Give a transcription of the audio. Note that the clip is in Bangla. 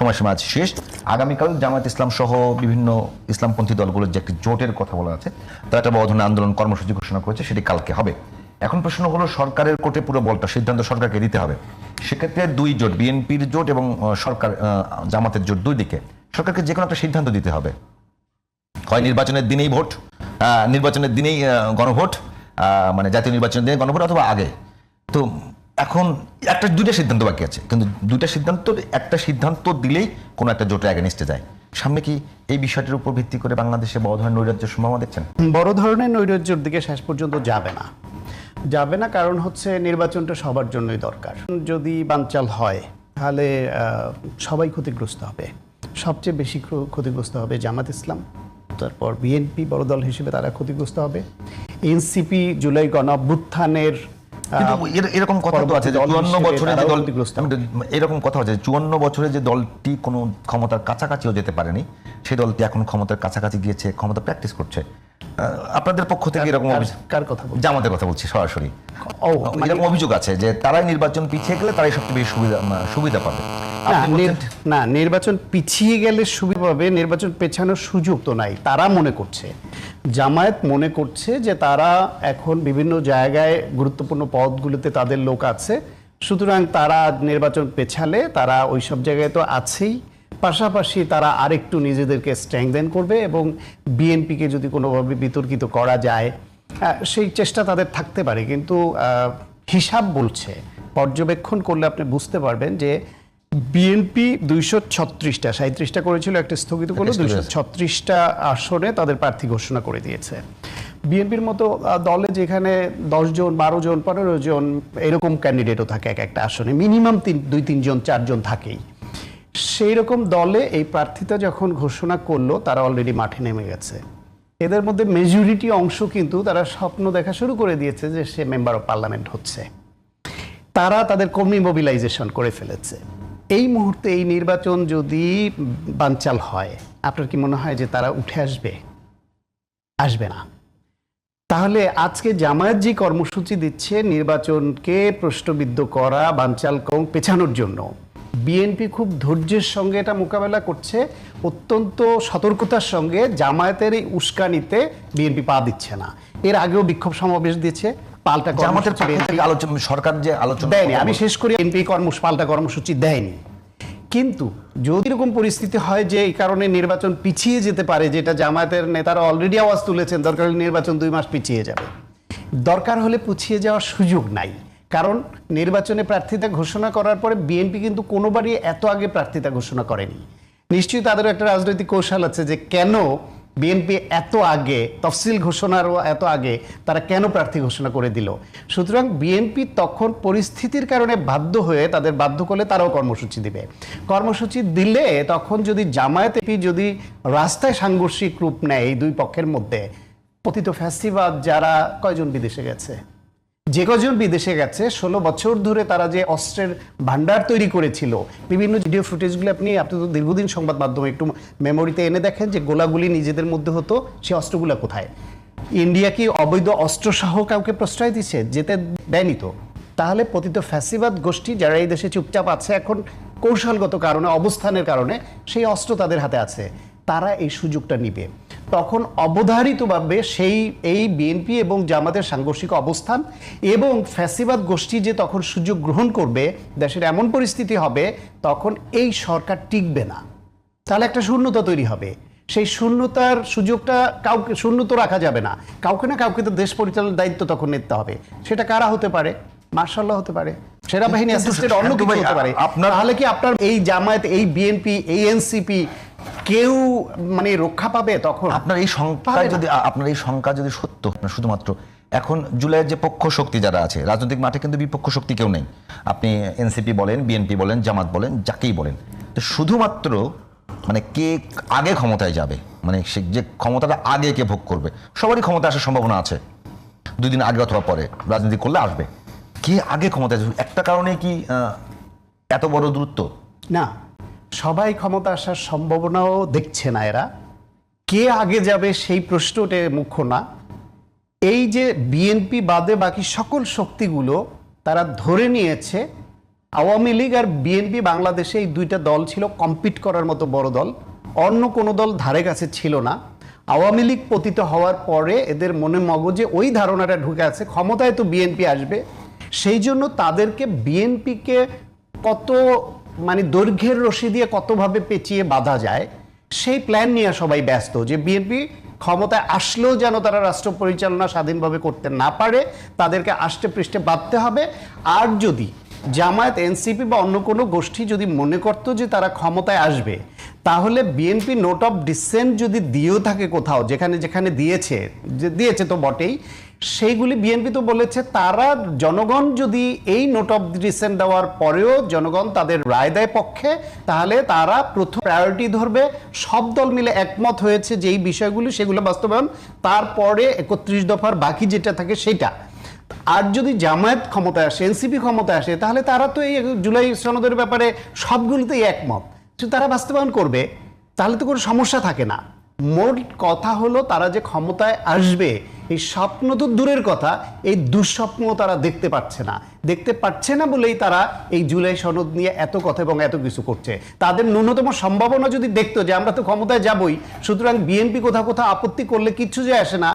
সময়সীমা আজ শেষ। আগামীকাল জামায়াত ইসলাম সহ বিভিন্ন ইসলামপন্থী দলগুলোর যে একটি জোটের কথা বলা আছে, তারা একটা বড় ধরনের আন্দোলন কর্মসূচি ঘোষণা করেছে, সেটি কালকে হবে। এখন প্রশ্ন হলো, সরকারের কোর্টে পুরো বলটা, সিদ্ধান্ত সরকারকে দিতে হবে। সেক্ষেত্রে দুই জোট, বিএনপির জোট এবং সরকার জামাতের জোট, দুই দিকে সরকারকে যে কোনো একটা সিদ্ধান্ত দিতে হবে। হয় নির্বাচনের দিনেই ভোট, নির্বাচনের দিনেই গণভোট, মানে জাতীয় নির্বাচনের দিনে গণভোট, অথবা আগে। তো এখন দুইটা সিদ্ধান্ত বাকি আছে, কিন্তু একটা সিদ্ধান্ত দিলেই কোনো একটা জোটের অ্যাগেনিস্টে যায়। সামনে কি এই বিষয়টির উপর ভিত্তি করে বাংলাদেশে বড় ধরনের নৈরাজ্যের সম্ভাবনা দেখছেন? বড় ধরনের নৈরাজ্যের দিকে শেষ পর্যন্ত যাবে না, কারণ হচ্ছে নির্বাচনটা সবার জন্যই দরকার। যদি বানচাল হয় তাহলে সবাই ক্ষতিগ্রস্ত হবে। সবচেয়ে বেশি ক্ষতিগ্রস্ত হবে জামাত ইসলাম, তারপর বিএনপি বড় দল হিসেবে তারা ক্ষতিগ্রস্ত হবে। এনসিপি জুলাই গণঅভ্যুত্থানের এরকম কথা তো আছে, 54 বছরে যে দল, এরকম কথা আছে 54 বছরে যে দলটি কোনো ক্ষমতার কাছাকাছিও যেতে পারেনি, সেই দলটি এখন ক্ষমতার কাছাকাছি গিয়েছে, ক্ষমতা প্র্যাকটিস করছে। আপনাদের পক্ষ থেকে এরকম কার কথা? জামাতের কথা বলছি সরাসরি। এরকম অভিযোগ আছে যে তারাই নির্বাচন পিছিয়ে গেলে তারাই সবচেয়ে বেশি সুবিধা পাবে। না, নির্বাচন পিছিয়ে গেলে সুবিধা পাবে, নির্বাচন পেছানোর সুযোগ তো নাই। তারা মনে করছে, জামায়াত মনে করছে যে তারা এখন বিভিন্ন জায়গায় গুরুত্বপূর্ণ পদগুলোতে তাদের লোক আছে, সুতরাং তারা নির্বাচন পেছালে তারা ওই সব জায়গায় তো আছেই, পাশাপাশি তারা আরেকটু নিজেদেরকে স্ট্রেংথেন করবে এবং বিএনপিকে যদি কোনোভাবে বিতর্কিত করা যায় সেই চেষ্টা তাদের থাকতে পারে। কিন্তু হিসাব বলছে, পর্যবেক্ষণ করলে আপনি বুঝতে পারবেন যে বিএনপি 236টা, 37টা করেছিল, একটা স্থগিত করলো, 236টা আসনে তাদের প্রার্থী ঘোষণা করে দিয়েছে। বিএনপির মতো দলে যেখানে 10 জন, 12 জন, 15 জন এরকম ক্যান্ডিডেটও থাকে এক একটা আসনে, মিনিমাম 2-3 জন, 4 জন থাকেই। সেই রকম দলে এই প্রার্থীতা যখন ঘোষণা করলো, তারা অলরেডি মাঠে নেমে গেছে। এদের মধ্যে মেজরিটি অংশ কিন্তু তারা স্বপ্ন দেখা শুরু করে দিয়েছে যে সে মেম্বার অফ পার্লামেন্ট হচ্ছে। তারা তাদের কর্মী মোবিলাইজেশন করে ফেলেছে। এই মুহূর্তে এই নির্বাচন যদি বানচাল হয়, আপনার কি মনে হয় যে তারা উঠে আসবে? আসবে না। তাহলে আজকে জামায়াত যে কর্মসূচি দিচ্ছে নির্বাচনকে প্রশ্নবিদ্ধ করা, বানচাল পেছানোর জন্য, বিএনপি খুব ধৈর্যের সঙ্গে এটা মোকাবেলা করছে, অত্যন্ত সতর্কতার সঙ্গে। জামায়াতের এই উস্কানিতে বিএনপি পা দিচ্ছে না। এর আগেও বিক্ষোভ সমাবেশ দিচ্ছে, পাল্টা সরকার যে আলোচনা দেয়নি। আমি শেষ করি, বিএনপি পাল্টা কর্মসূচি দেয়নি। কিন্তু যদি এরকম পরিস্থিতি হয় যে এই কারণে নির্বাচন পিছিয়ে যেতে পারে, যেটা জামায়াতের নেতারা অলরেডি আওয়াজ তুলেছেন, দরকার হলে নির্বাচন 2 মাস পিছিয়ে যাবে, দরকার হলে পিছিয়ে যাওয়ার সুযোগ নাই। কারণ নির্বাচনে প্রার্থিতা ঘোষণা করার পরে বিএনপি কিন্তু কোনোবারই এত আগে প্রার্থিতা ঘোষণা করেনি। নিশ্চয়ই তাদের একটা রাজনৈতিক কৌশল আছে যে কেন বিএনপি এত আগে, তফসিল ঘোষণারও এত আগে তারা কেন প্রার্থী ঘোষণা করে দিল। সুতরাং বিএনপি তখন পরিস্থিতির কারণে বাধ্য হয়ে, তাদের বাধ্য করলে তারাও কর্মসূচি দিবে। কর্মসূচি দিলে তখন যদি জামায়াত যদি রাস্তায় সাংঘর্ষিক রূপ নেয় এই দুই পক্ষের মধ্যে, পতিত ফ্যাসিবাদ যারা কয়জন বিদেশে গেছে, যে কজন বিদেশে গেছে, 16 বছর ধরে তারা যে অস্ত্রের ভান্ডার তৈরি করেছিল, বিভিন্ন ভিডিও ফুটেজগুলো আপনি তো দীর্ঘদিন সংবাদ মাধ্যমে একটু মেমোরিতে এনে দেখেন যে গোলাগুলি নিজেদের মধ্যে হতো, সেই অস্ত্রগুলো কোথায়? ইন্ডিয়া কি অবৈধ অস্ত্র সহ কাউকে প্রশ্রয় দিচ্ছে? যেতে দেয়নি তো। তাহলে পতিত ফ্যাসিবাদ গোষ্ঠী যারা এই দেশে চুপচাপ আছে এখন কৌশলগত কারণে, অবস্থানের কারণে সেই অস্ত্র তাদের হাতে আছে, তারা এই সুযোগটা নিবে। তখন অবধারিতভাবে এই বিএনপি এবং জামাতের সাংঘর্ষিক অবস্থান এবং ফ্যাসিবাদ গোষ্ঠী যে তখন সুযোগ গ্রহণ করবে, দেশের এমন পরিস্থিতি হবে তখন এই সরকার টিকবে না। তাহলে একটা শূন্যতা তৈরি হবে। সেই শূন্যতার সুযোগটা শূন্য তো রাখা যাবে না, কাউকে না কাউকে তো দেশ পরিচালনার দায়িত্ব তখন নিতে হবে। সেটা কারা হতে পারে? মার্শাল্লাহ হতে পারে, সেনাবাহিনী অ্যাসিস্টেন্ট, অন্য কিছু হতে পারে। তাহলে কি আপনার এই জামায়াত, এই বিএনপি, এই এনসিপি কেউ মানে রক্ষা পাবে তখন? আপনার এই সংখ্যা যদি সত্য, শুধুমাত্র এখন জুলাইয়ের যে পক্ষ শক্তি যারা আছে রাজনৈতিক মাঠে, কিন্তু বিপক্ষ শক্তি কেউ নেই। আপনি এনসিপি বলেন, বিএনপি বলেন, জামাত বলেন, যাকেই বলেন, তো শুধুমাত্র মানে কে আগে ক্ষমতায় যাবে, মানে যে ক্ষমতাটা আগে কে ভোগ করবে, সবারই ক্ষমতা আসার সম্ভাবনা আছে, 2 দিন আগে অথবা পরে রাজনীতি করলে আসবে। কে আগে ক্ষমতায় যাবে, একটা কারণে কি এত বড় দূরত্ব? না, সবাই ক্ষমতা আসার সম্ভাবনাও দেখছে না এরা। কে আগে যাবে সেই প্রশ্নটা মুখ্য না। এই যে বিএনপি বাদে বাকি সকল শক্তিগুলো তারা ধরে নিয়েছে আওয়ামী লীগ আর বিএনপি বাংলাদেশে এই দুইটা দল ছিল কম্পিট করার মতো বড় দল, অন্য কোনো দল ধারে কাছে ছিল না। আওয়ামী লীগ পতিত হওয়ার পরে এদের মনে মগজে ওই ধারণাটা ঢুকে আছে ক্ষমতায় তো বিএনপি আসবে, সেই জন্য তাদেরকে বিএনপিকে কত মানে দৈর্ঘ্যের রশি দিয়ে কতভাবে পেঁচিয়ে বাঁধা যায় সেই প্ল্যান নিয়ে সবাই ব্যস্ত, যে বিএনপি ক্ষমতায় আসলেও যেন তারা রাষ্ট্র পরিচালনা স্বাধীনভাবে করতে না পারে, তাদেরকে আষ্টে পৃষ্ঠে বাঁধতে হবে। আর যদি জামায়াত, এনসিপি বা অন্য কোনো গোষ্ঠী যদি মনে করতো যে তারা ক্ষমতায় আসবে, তাহলে বিএনপি নোট অফ ডিসেন্ট যদি দিয়েও থাকে কোথাও, যেখানে যেখানে দিয়েছে তো বটেই, সেইগুলি বিএনপি তো বলেছে তারা জনগণ যদি এই নোট অফ ডিসেন্ট দেওয়ার পরেও জনগণ তাদের রায় দেয় পক্ষে, তাহলে তারা প্রথম প্রায়োরিটি ধরবে। সব দল মিলে একমত হয়েছে যে এই বিষয়গুলি সেগুলো বাস্তবায়ন, তারপরে 31 দফার বাকি যেটা থাকে সেটা। আর যদি জামায়াত ক্ষমতায় আসে, এনসিপি ক্ষমতায় আসে, তাহলে তারা তো এই জুলাই সনদের ব্যাপারে সবগুলোতেই একমত, তো তারা বাস্তবায়ন করবে, তাহলে তো কোনো সমস্যা থাকে না। মোট কথা হলো তারা যে ক্ষমতায় আসবে এই স্বপ্ন তো দূরের কথা, এই দুঃস্বপ্ন তারা দেখতে পাচ্ছে না বলেই তারা এই জুলাই সনদ নিয়ে এত কথা এবং এত কিছু করছে। তাদের ন্যূনতম সম্ভাবনা যদি দেখতো যে আমরা তো ক্ষমতায় যাবই, সুতরাং বিএনপি কোথাও কোথাও আপত্তি করলে কিচ্ছু যায় আসে না,